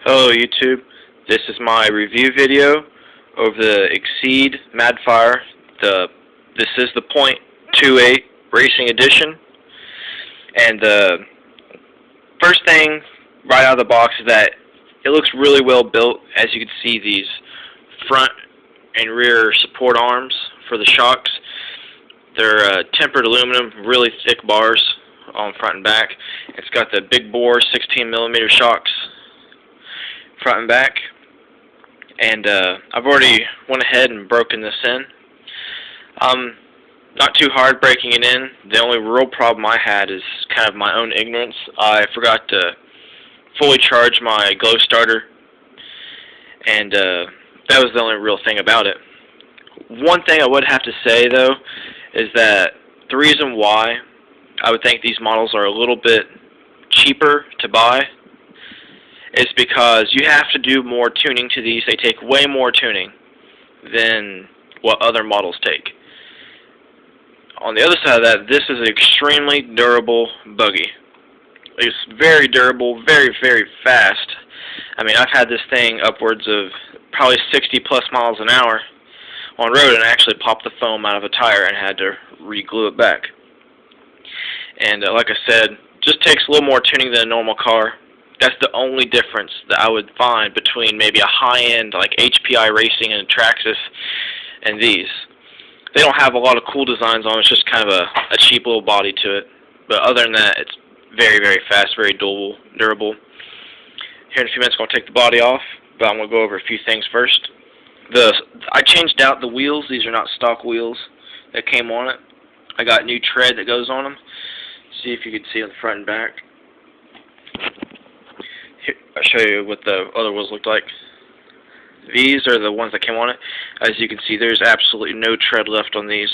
Hello YouTube, this is my review video of the Exceed Madfire. This is the .28 Racing Edition, and the first thing right out of the box is that it looks really well built. As you can see, these front and rear support arms for the shocks, they're tempered aluminum, really thick bars on front and back. It's got the big bore 16mm shocks front and back, and I've already went ahead and broken this in. Not too hard breaking it in. The only real problem I had is kind of my own ignorance. I forgot to fully charge my glow starter, and that was the only real thing about it. One thing I would have to say though is that the reason why I would think these models are a little bit cheaper to buy is because you have to do more tuning to these. They take way more tuning than what other models take. On the other side of that, this is an extremely durable buggy. It's very durable, very, very fast. I mean, I've had this thing upwards of probably 60+ miles an hour on road and actually popped the foam out of a tire and had to re-glue it back. And like I said, just takes a little more tuning than a normal car. That's the only difference that I would find between maybe a high-end like HPI Racing and Traxxas and these. They don't have a lot of cool designs on it. It's just kind of a cheap little body to it. But other than that, it's very, very fast, very durable. Here in a few minutes, I'm going to take the body off, but I'm going to go over a few things first. I changed out the wheels. These are not stock wheels that came on it. I got new tread that goes on them. See if you can see on the front and back. Here, I'll show you what the other wheels looked like. These are the ones that came on it. As you can see, there's absolutely no tread left on these.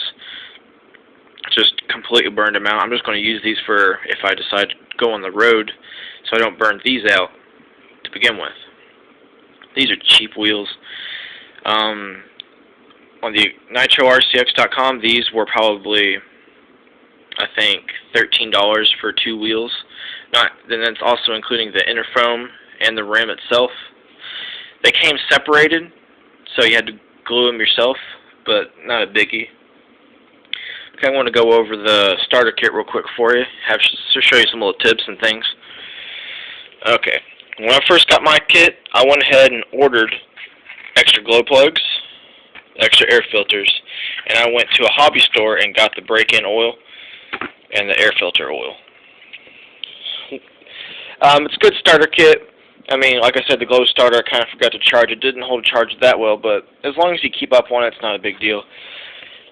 Just completely burned them out. I'm just going to use these for if I decide to go on the road, so I don't burn these out to begin with. These are cheap wheels. On the NitroRCX.com, these were probably, I think, $13 for 2 wheels. Then that's also including the inner foam and the rim itself. They came separated, so you had to glue them yourself, but not a biggie. Okay, I want to go over the starter kit real quick for you, to show you some little tips and things. Okay, when I first got my kit, I went ahead and ordered extra glow plugs, extra air filters, and I went to a hobby store and got the break-in oil and the air filter oil. It's a good starter kit. I mean, like I said, the glow starter, I kind of forgot to charge. It didn't hold charge that well, but as long as you keep up on it, it's not a big deal.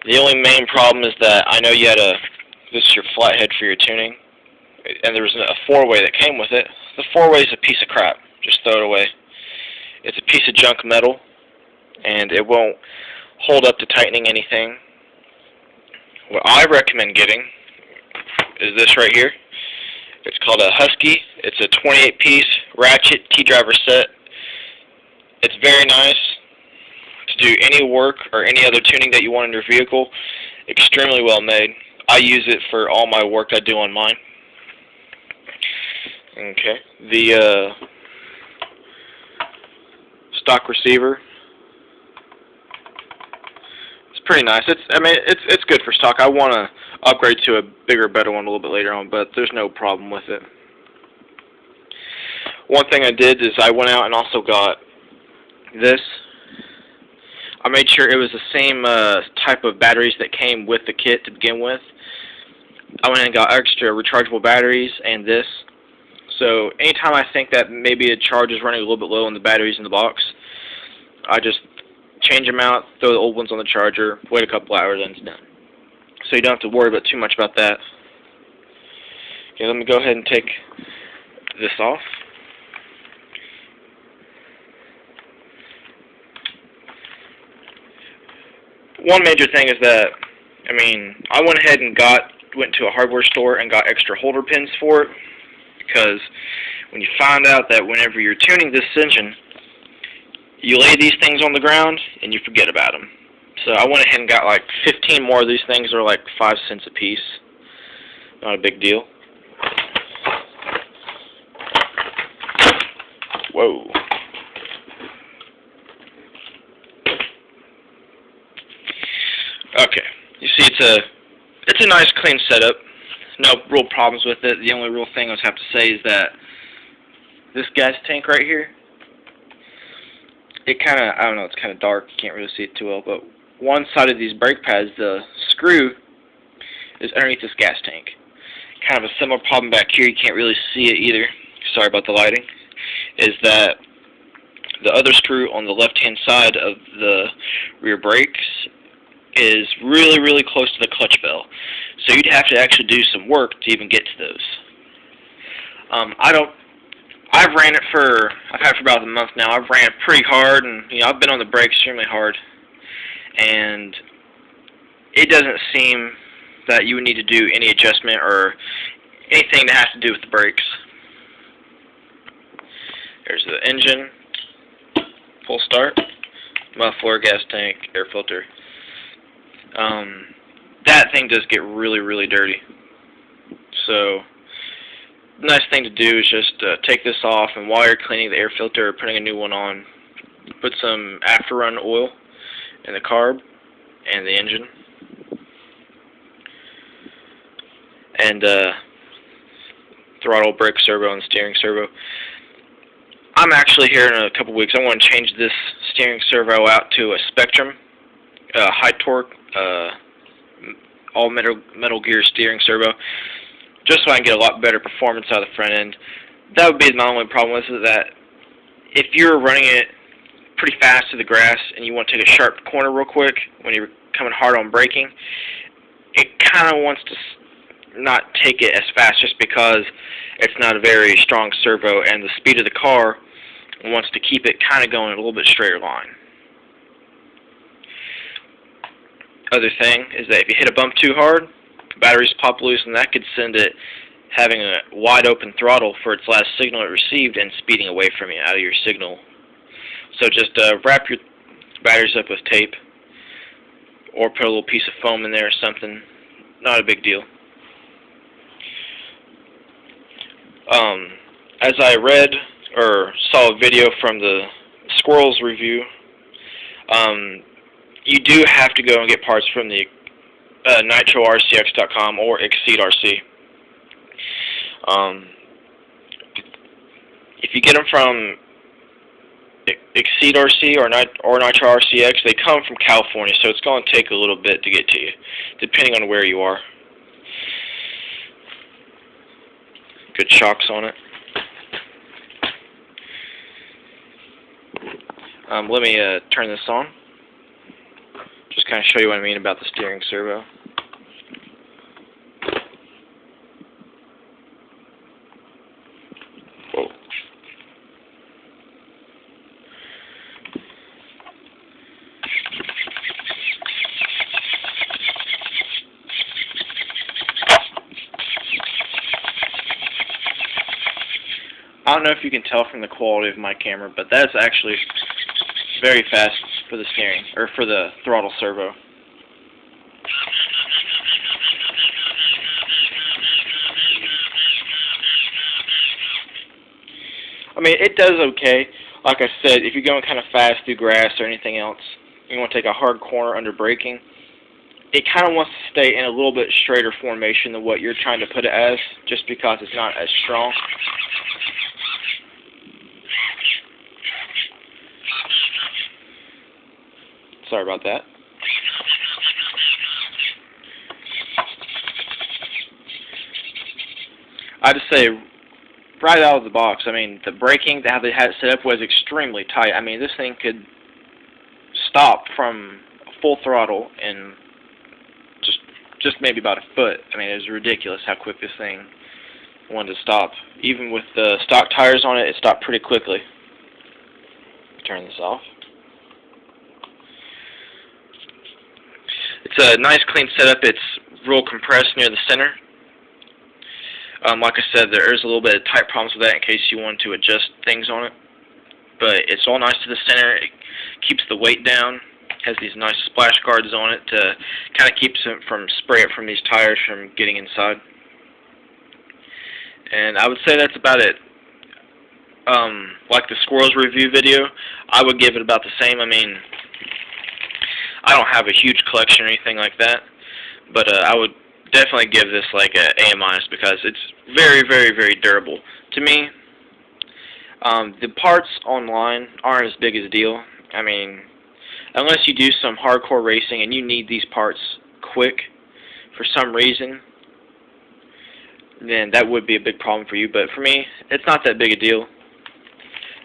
The only main problem is that I know you had this is your flathead for your tuning, and there was a 4-way that came with it. The 4-way is a piece of crap. Just throw it away. It's a piece of junk metal, and it won't hold up to tightening anything. What I recommend getting is this right here. It's called a Husky. It's a 28-piece ratchet T-driver set. It's very nice to do any work or any other tuning that you want in your vehicle. Extremely well made. I use it for all my work I do on mine. Okay. The stock receiver. It's pretty nice. It's good for stock. I want to upgrade to a bigger, better one a little bit later on, but there's no problem with it. One thing I did is I went out and also got this. I made sure it was the same type of batteries that came with the kit to begin with. I went and got extra rechargeable batteries and this. So anytime I think that maybe a charge is running a little bit low on the batteries in the box, I just change them out, throw the old ones on the charger, wait a couple hours, and it's done. So you don't have to worry about too much about that. Okay, let me go ahead and take this off. One major thing is that, I went ahead and went to a hardware store and got extra holder pins for it, because when you find out that whenever you're tuning this engine, you lay these things on the ground and you forget about them. So I went ahead and got like 15 more of these things. They're like 5 cents a piece. Not a big deal. Whoa. Okay, you see it's a nice clean setup. No real problems with it. The only real thing I would have to say is that this gas tank right here, it kind of, I don't know, it's kind of dark, you can't really see it too well, but one side of these brake pads, the screw is underneath this gas tank. Kind of a similar problem back here, you can't really see it either, sorry about the lighting, is that the other screw on the left-hand side of the rear brakes is really, really close to the clutch bell. So you'd have to actually do some work to even get to those. I've had it for about a month now. I've ran it pretty hard, and I've been on the brake extremely hard, and it doesn't seem that you would need to do any adjustment or anything that has to do with the brakes. There's the engine, full start, muffler, gas tank, air filter. That thing does get really, really dirty. So the nice thing to do is just take this off, and while you're cleaning the air filter or putting a new one on, put some after-run oil in the carb and the engine, and throttle, brake servo, and steering servo. I'm actually here in a couple weeks. I want to change this steering servo out to a Spectrum, high torque, all metal gear steering servo, just so I can get a lot better performance out of the front end. That would be my only problem with it, that if you're running it pretty fast to the grass and you want to take a sharp corner real quick when you're coming hard on braking, it kind of wants to not take it as fast just because it's not a very strong servo, and the speed of the car wants to keep it kind of going a little bit straighter line. Other thing is that if you hit a bump too hard, batteries pop loose, and that could send it having a wide open throttle for its last signal it received and speeding away from you out of your signal. So just wrap your batteries up with tape, or put a little piece of foam in there or something. Not a big deal. As I read or saw a video from the Squirrels review, you do have to go and get parts from the nitrorcx.com or Exceed RC. If you get them from Exceed RC or Nitro RCX, they come from California, so it's going to take a little bit to get to you, depending on where you are. Good shocks on it. Let me turn this on. Just kind of show you what I mean about the steering servo. Whoa. I don't know if you can tell from the quality of my camera, but that's actually very fast for the steering, or for the throttle servo. I mean, it does okay. Like I said, if you're going kind of fast through grass or anything else, you want to take a hard corner under braking, it kind of wants to stay in a little bit straighter formation than what you're trying to put it as, just because it's not as strong. Sorry about that. I just say, right out of the box, I mean, the braking, how they had it set up was extremely tight. I mean, this thing could stop from full throttle in just maybe about a foot. I mean, it was ridiculous how quick this thing wanted to stop. Even with the stock tires on it, it stopped pretty quickly. Turn this off. It's a nice clean setup. It's real compressed near the center. Like I said, there is a little bit of tight problems with that in case you want to adjust things on it. But it's all nice to the center. It keeps the weight down. Has these nice splash guards on it to kind of keeps it from spraying from these tires from getting inside. And I would say that's about it. Like the Squirrels review video, I would give it about the same. I mean, I don't have a huge collection or anything like that, but I would definitely give this like a A- because it's very, very, very durable. To me, the parts online aren't as big as a deal. I mean, unless you do some hardcore racing and you need these parts quick for some reason, then that would be a big problem for you. But for me, it's not that big a deal.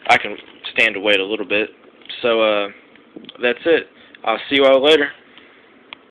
I can stand to wait a little bit. So that's it. I'll see you all later.